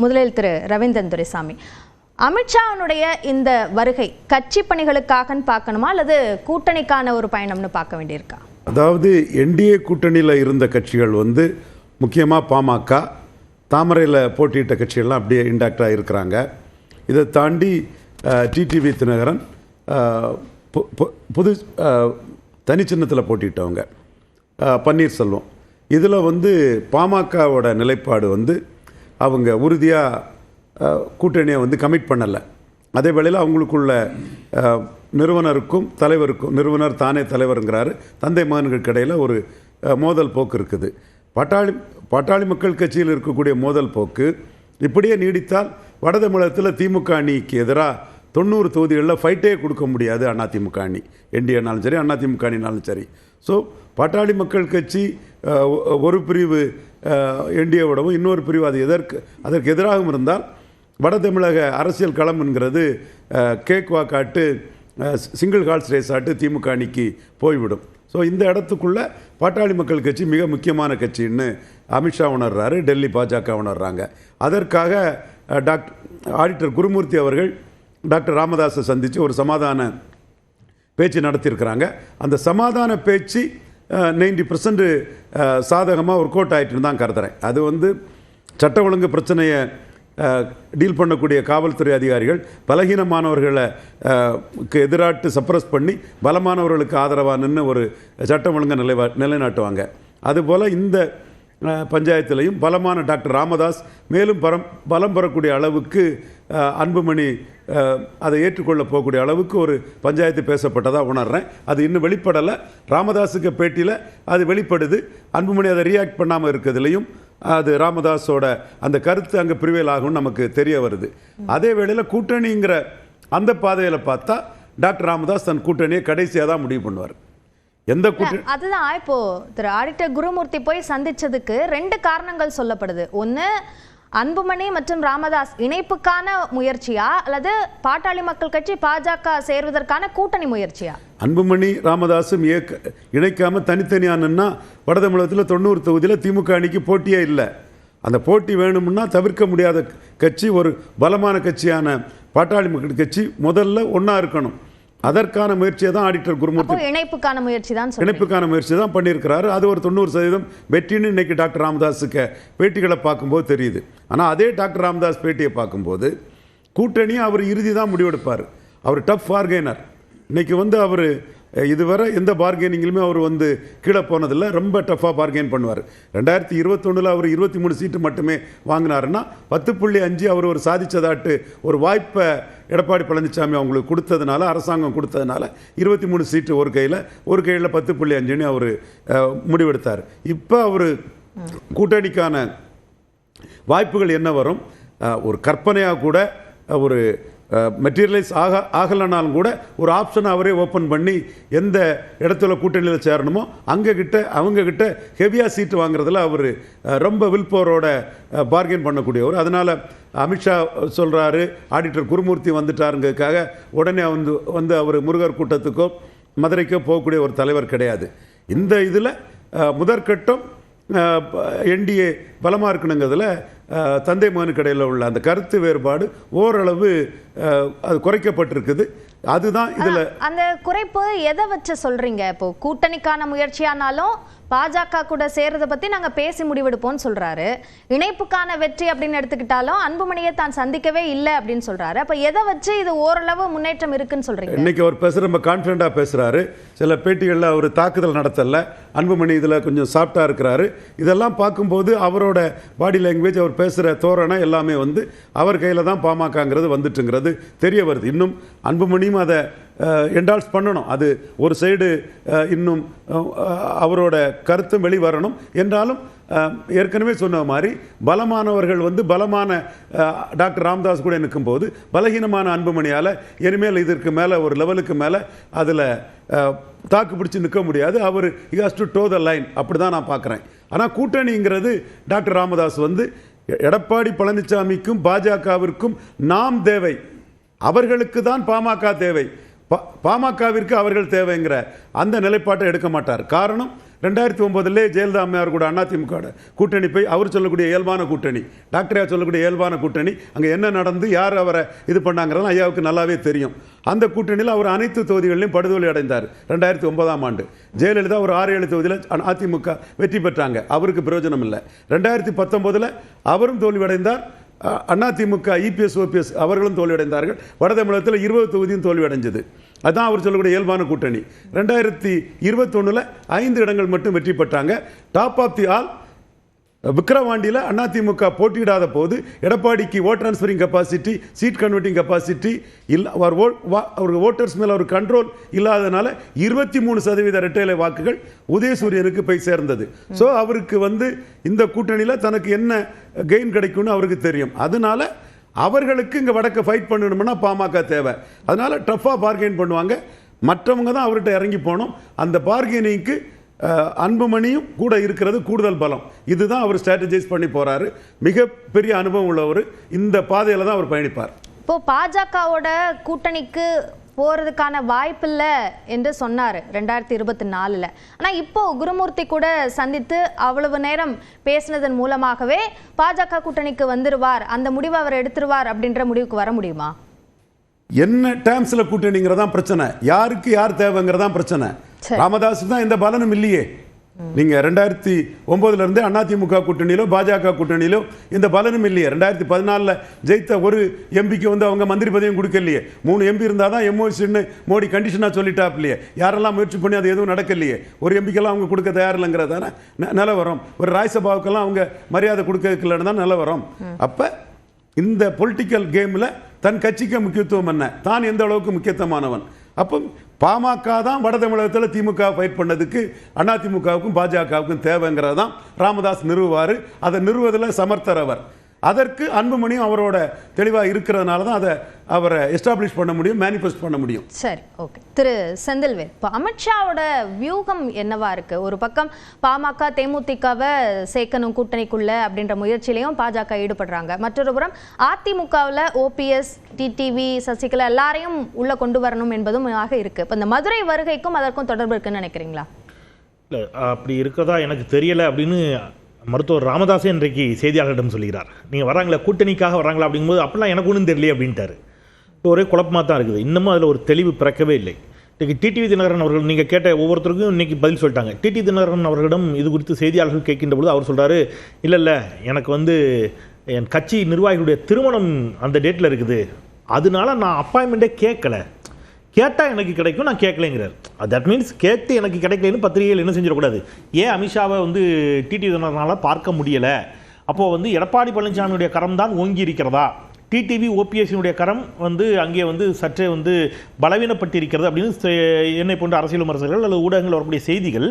முதலில் திரு ரவீந்திரன் துரைசாமி, அமித்ஷாவுடைய இந்த வருகை கட்சி பணிகளுக்காக பார்க்கணுமா அல்லது கூட்டணிக்கான ஒரு பயணம்னு பார்க்க வேண்டியிருக்கா? அதாவது என்டிஏ கூட்டணியில் இருந்த கட்சிகள் முக்கியமாக பாமக, தாமரையில் போட்டியிட்ட கட்சிகள்லாம் அப்படியே இன்டாக்டாக இருக்கிறாங்க. இதை தாண்டி டிடிவி தினகரன் புது தனி சின்னத்தில் போட்டிட்டவங்க, பன்னீர்செல்வம். இதில் பாமகவோட நிலைப்பாடு அவங்க உறுதியாக கூட்டணியை கமிட் பண்ணலை. அதே வேளையில் அவங்களுக்குள்ள நிறுவனருக்கும் தலைவருக்கும், நிறுவனர் தானே தலைவருங்கிறாரு, தந்தை மகன்களுக்கு இடையில் ஒரு மோதல் போக்கு இருக்குது. பாட்டாளி மக்கள் கட்சியில் இருக்கக்கூடிய மோதல் போக்கு இப்படியே நீடித்தால் வட தமிழகத்தில் திமுக அணிக்கு எதிராக 90 தொகுதிகளில் ஃபைட்டே கொடுக்க முடியாது. அதிமுக அணி என்டிஏனாலும் சரி, அதிமுக அணினாலும் சரி. ஸோ பாட்டாளி மக்கள் கட்சி ஒரு பிரிவு என்டிஏவோடவும் இன்னொரு பிரிவு அதற்கு எதிராகவும் இருந்தால் வட தமிழக அரசியல் களம் என்கிறது கேக் வாக்காட்டு, சிங்கிள் ஹார்ஸ் ரேஸ் ஆட்டு திமுக அணிக்கு போய்விடும். ஸோ இந்த இடத்துக்குள்ளே பாட்டாளி மக்கள் கட்சி மிக முக்கியமான கட்சின்னு அமித்ஷா உணர்றாரு, டெல்லி பாஜக உணர்றாங்க. அதற்காக ஆடிட்டர் குருமூர்த்தி அவர்கள் டாக்டர் ராமதாஸை சந்தித்து ஒரு சமாதான பேச்சு நடத்தியிருக்கிறாங்க. அந்த சமாதான பேச்சு 90% சாதகமாக ஒர்க் அவுட் ஆகிட்டுன்னு தான் கருதுறேன். அது சட்ட ஒழுங்கு பிரச்சனையை டீல் பண்ணக்கூடிய காவல்துறை அதிகாரிகள் பலகீனமானவர்களை எதிராட்டு சப்ரஸ் பண்ணி பலமானவர்களுக்கு ஆதரவாக நின்று ஒரு சட்டம் ஒழுங்கை நிலைநாட்டுவாங்க. அதுபோல் இந்த பஞ்சாயத்திலையும் பலமான டாக்டர் ராமதாஸ் மேலும் பலம் பெறக்கூடிய அளவுக்கு அன்புமணி அதை ஏற்றுக்கொள்ள போகக்கூடிய அளவுக்கு ஒரு பஞ்சாயத்து பேசப்பட்டதாக உணர்றேன். அது இன்னும் வெளிப்படலை. ராமதாஸுக்கு பேட்டியில் அது வெளிப்படுது. அன்புமணி அதை ரியாக்ட் பண்ணாமல் இருக்கிறதுலையும் அது ராமதாஸோட அந்த கருத்து அங்கே ப்ரிவேல் ஆகும்னு நமக்கு தெரிய வருது. அதே வேளையில் கூட்டணிங்கிற அந்த பாதையில் பார்த்தா டாக்டர் ராமதாஸ் தன் கூட்டணியை கடைசியாக தான் முடிவு பண்ணுவார். அதுதான் இப்போ திரு ஆடிட்டர் குருமூர்த்தி போய் சந்திச்சதுக்கு 2 காரணங்கள் சொல்லப்படுது. ஒன்று, அன்புமணி மற்றும் ராமதாஸ் இணைப்புக்கான முயற்சியா அல்லது பாட்டாளி மக்கள் கட்சி பாஜக சேர்வதற்கான கூட்டணி முயற்சியா? அன்புமணி ராமதாஸும் இணைக்காம தனித்தனியானா வட தமிழகத்தில் 90 தொகுதியில் திமுக அணிக்கு போட்டியே இல்லை. அந்த போட்டி வேணும்னா தவிர்க்க முடியாத கட்சி, ஒரு பலமான கட்சியான பாட்டாளி மக்கள் கட்சி முதல்ல ஒன்றா இருக்கணும். அதற்கான முயற்சியை தான் ஆடிட்டர் குருமூர்த்தி இணைப்புக்கான முயற்சி தான் பண்ணியிருக்கிறாரு. அது ஒரு 90% வெற்றின்னு இன்னைக்கு டாக்டர் ராமதாஸுக்கு பேட்டிகளை பார்க்கும்போது தெரியுது. ஆனால் அதே டாக்டர் ராமதாஸ் பேட்டியை பார்க்கும்போது கூட்டணியை அவர் இறுதி தான் முடிவெடுப்பார். அவர் டஃப் பார்கெய்னர். இன்னைக்கு அவர் இதுவரை எந்த பார்கெனிங்கிலுமே அவர் கீழே போனதில்லை. ரொம்ப டஃப்பாக பார்கெயின் பண்ணுவார். 2021 அவர் 23 சீட்டு மட்டுமே வாங்கினாருன்னா 10.5 அவர் ஒரு சாதிச்சதாட்டு ஒரு வாய்ப்பை எடப்பாடி பழனிசாமி அவங்களுக்கு கொடுத்ததுனால, அரசாங்கம் கொடுத்ததுனால 23 சீட்டு ஒரு கையில் 10.5ன்னு அவர் முடிவெடுத்தார். இப்போ அவர் கூட்டணிக்கான வாய்ப்புகள் என்ன வரும், ஒரு கற்பனையாக கூட ஒரு மெட்டீரியலைஸ் ஆகலைனாலும் கூட ஒரு ஆப்ஷனை அவரே ஓப்பன் பண்ணி எந்த இடத்துல கூட்டணியில் சேரணுமோ அவங்கக்கிட்ட ஹெவியாக சீட்டு வாங்குறதுல அவர் ரொம்ப வில்போரோட பார்கெயின் பண்ணக்கூடியவர். அதனால் அமித்ஷா சொல்கிறாரு ஆடிட்டர் குருமூர்த்தி வந்துட்டாருங்கிறதுக்காக உடனே அவர் முருகர் கூட்டத்துக்கோ மதுரைக்கோ போகக்கூடிய ஒரு தலைவர் கிடையாது. இந்த இதில் முதற்கட்டம் என்டிஏ பலமாக இருக்கணுங்கிறதுல தந்தை மகனுக்கு இடையில் உள்ள அந்த கருத்து வேறுபாடு ஓரளவு அது குறைக்கப்பட்டிருக்குது. அதுதான் இதில் அந்த குறைப்பு எதை வச்சு சொல்றீங்க? இப்போ கூட்டணிக்கான முயற்சியானாலும் பாஜக கூட சேர்றதை பத்தி நாங்க பேசி முடிவெடுப்போம்னு சொல்றாரு. இணைப்புக்கான வெற்றி அப்படின்னு எடுத்துக்கிட்டாலும் அன்புமணியை தான் சந்திக்கவே இல்லை அப்படின்னு சொல்றாரு. அப்ப எதை வச்சு இது ஓரளவு முன்னேற்றம் இருக்குன்னு சொல்றீங்க? இன்னைக்கு அவர் பேசுற ரொம்ப கான்ஃபிடண்டா பேசுறாரு. சில பேட்டிகளில் அவர் தாக்குதல் நடத்தல, அன்புமணி இதில் கொஞ்சம் சாஃப்டா இருக்கிறாரு. இதெல்லாம் பார்க்கும்போது அவரோட பாடி லாங்குவேஜ், அவர் பேசுகிற தோரணை எல்லாமே அவர் கையில் தான் பாமகங்கிறது வந்துட்டுங்கிறது தெரிய வருது. இன்னும் அன்புமணியும் அதை என்டால்ஸ் பண்ணணும். அது ஒரு சைடு இன்னும் அவரோட கருத்தும் வெளிவரணும். என்றாலும் ஏற்கனவே சொன்ன மாதிரி பலமானவர்கள் பலமான டாக்டர் ராமதாஸ் கூட நிற்கும்போது பலகீனமான அன்புமணியால் இனிமேல் இதற்கு மேலே ஒரு லெவலுக்கு மேலே அதில் தாக்கு பிடிச்சி நிற்க முடியாது. அவர் has to toe the line. அப்படி தான் நான் பார்க்குறேன். ஆனால் கூட்டணிங்கிறது டாக்டர் ராமதாஸ் எடப்பாடி பழனிசாமிக்கும் பாஜகவிற்கும் நாம் தேவை, அவர்களுக்கு தான் பாமக தேவை, பாமகவிற்கு அவர்கள் தேவைங்கிற அந்த நிலைப்பாட்டை எடுக்க மாட்டார். காரணம், 2009 ஜெயலலிதா அம்மையார் கூட அதிமுக கூட்டணி போய் அவர் சொல்லக்கூடிய இயல்பான கூட்டணி, டாக்டரையா சொல்லக்கூடிய இயல்பான கூட்டணி, அங்கே என்ன நடந்து யார் அவரை இது பண்ணாங்கிறது ஐயாவுக்கு நல்லாவே தெரியும். அந்த கூட்டணியில் அவர் அனைத்து தொகுதிகளிலும் படுதோல்வி அடைந்தார். 2009ஆம் ஆண்டு ஜெயலலிதா ஒரு 6-7 தொகுதியில் அதிமுக வெற்றி பெற்றாங்க, அவருக்கு பிரயோஜனம் இல்லை. 2019 அவரும் தோல்வியடைந்தார். அதிமுக இபிஎஸ் ஓபிஎஸ் அவர்களும் தோல்வியடைந்தார்கள். வட தமிழகத்தில் 20 தொகுதியும் தோல்வியடைஞ்சது. அதுதான் அவர் சொல்லக்கூடிய இயல்பான கூட்டணி. 2021 5 இடங்கள் மட்டும் வெற்றி பெற்றாங்க. டாப் ஆஃப் தி ஆல் விக்கிரவாண்டியில் அதிமுக போட்டியிடாத போது எடப்பாடிக்கு vote transferring capacity, seat converting capacity இல்லை, அவருக்கு ஓட்டர்ஸ் மேலே ஒரு கண்ட்ரோல் இல்லாதனால 23% இரட்டைலை வாக்குகள் உதயசூரியனுக்கு போய் சேர்ந்தது. ஸோ அவருக்கு இந்த கூட்டணியில் தனக்கு என்ன கெயின் கிடைக்கும்னு அவருக்கு தெரியும். அதனால அவர்களுக்கு இங்கே வடக்க ஃபைட் பண்ணணும்னா பாமக தேவை. அதனால டஃப்பாக பார்கெயின் பண்ணுவாங்க. மற்றவங்க தான் அவர்கிட்ட இறங்கி போனோம். அந்த பார்கெனிங்க்கு அன்புமணியும் கூட இருக்கிறது கூடுதல் பலம். இதுதான் அவர் ஸ்ட்ராட்டஜைஸ் பண்ணி போறாரு. மிகப்பெரிய அனுபவம் உள்ளவர். இந்த பாதையில தான் அவர் பயணிப்பார். இப்போ பாஜகவோட கூட்டணிக்கு போறதுக்கான வாய்ப்பில்லை என்று சொன்னார் 2024. ஆனால் இப்போ குருமூர்த்தி கூட சந்தித்து அவ்வளவு நேரம் பேசினதன் மூலமாகவே பாஜக கூட்டணிக்கு வந்துருவார், அந்த முடிவை அவர் எடுத்துருவார் அப்படின்ற முடிவுக்கு வர முடியுமா? என்ன டேர்ம்ஸ்ல கூட்டணிங்கிறதான் பிரச்சனை, யாருக்கு யார் தேவைங்கிறதான் பிரச்சனை. ராமதாஸ் தான் எந்த பலனும் இல்லையே. நீங்க 2009 இருந்து அதிமுக கூட்டணியிலோ பாஜக கூட்டணியிலோ இந்த பலனும் இல்லையே. 2014 ஜெயித்த ஒரு எம்பிக்கு அவங்க மந்திரி பதவியும் கொடுக்கலையே. 3 எம்பி இருந்தால் தான் எம்ஓசின்னு மோடி கண்டிஷனாக சொல்லிட்டாப்லையே. யாரெல்லாம் முயற்சி பண்ணி அது எதுவும் நடக்கலையே. ஒரு எம்பிக்கெல்லாம் அவங்க கொடுக்க தயாரில்லைங்கிறதான நிலவரம். ஒரு ராஜ்யசபாவுக்கெல்லாம் அவங்க மரியாதை கொடுக்கலன்னு தான் நிலவரம். அப்போ இந்த பொலிட்டிக்கல் கேமில் தன் கட்சிக்கு முக்கியத்துவம் என்ன, தான் எந்த அளவுக்கு முக்கியத்துவமானவன். அப்போ பாமக தான் வட தமிழகத்தில் திமுக ஃபைட் பண்ணதுக்கு அதிமுகவுக்கும் பாஜகவுக்கும் தேவைங்கிறது தான் ராமதாஸ் நிறுவுவார். அதை நிறுவுவதில் சமர்த்தர் அவர். அதற்கு அன்புமணியும் அவரோட தெளிவாக இருக்கிறதுனால தான் அதை அவரை எஸ்டாப்ளிஷ் பண்ண முடியும், மேனிஃபெஸ்ட் பண்ண முடியும். சரி, ஓகே. திரு செந்தில்வேல், இப்போ அமித்ஷாவோட வியூகம் என்னவா இருக்கு? ஒரு பக்கம் பாமக தேமுதிகவை சேர்க்கணும் கூட்டணிக்குள்ள அப்படின்ற முயற்சியிலையும் பாஜக ஈடுபடுறாங்க. மற்றொரு புறம் அதிமுகவில் ஓபிஎஸ், டிடிவி, சசிகலா எல்லாரையும் உள்ள கொண்டு வரணும் என்பதும் இருக்கு. இப்போ இந்த மதுரை வருகைக்கும் அதற்கும் தொடர்பு இருக்குன்னு நினைக்கிறீங்களா? இல்லை, அப்படி இருக்கிறதா எனக்கு தெரியலை அப்படின்னு மருத்துவர் ராமதாஸே இன்றைக்கு செய்தியாளர்களிடம் சொல்கிறார். நீங்கள் வராங்களா, கூட்டணிக்காக வராங்களா அப்படிங்கும்போது அப்படிலாம் எனக்கு ஒன்றும் தெரியலையே அப்படின்ட்டார். இப்போ ஒரே குழப்பமாக தான் இருக்குது. இன்னமும் அதில் ஒரு தெளிவு பிறக்கவே இல்லை. இன்றைக்கி டிடிவி தினகரன் அவர்கள் நீங்கள் கேட்ட ஒவ்வொருத்தருக்கும் இன்றைக்கி பதில் சொல்லிட்டாங்க. டிடிவி தினகரன் அவர்களிடம் இது குறித்து செய்தியாளர்கள் கேட்கின்ற பொழுது அவர் சொல்கிறாரு, இல்லை எனக்கு என் கட்சி நிர்வாகிகளுடைய திருமணம் அந்த டேட்டில் இருக்குது, அதனால நான் அப்பாயின்மெண்ட்டே கேட்கலை, கேட்டால் எனக்கு கிடைக்கும், நான் கேட்கலைங்கிறார். தட் மீன்ஸ் கேட்டு எனக்கு கிடைக்கலன்னு பத்திரிகைகள் என்ன செஞ்சிடக்கூடாது. ஏன் அமித்ஷாவை டிடிவி தினகரனால் பார்க்க முடியலை? அப்போது எடப்பாடி பழனிசாமியுடைய கரம் தான் ஓங்கி இருக்கிறதா, டிடிவி ஓபிஎஸ்னுடைய கரம் அங்கே சற்றே பலவீனப்பட்டிருக்கிறது அப்படின்னு என்னை போன்ற அரசியல் விமர்சகர்கள் அல்லது ஊடகங்கள் வரக்கூடிய செய்திகள்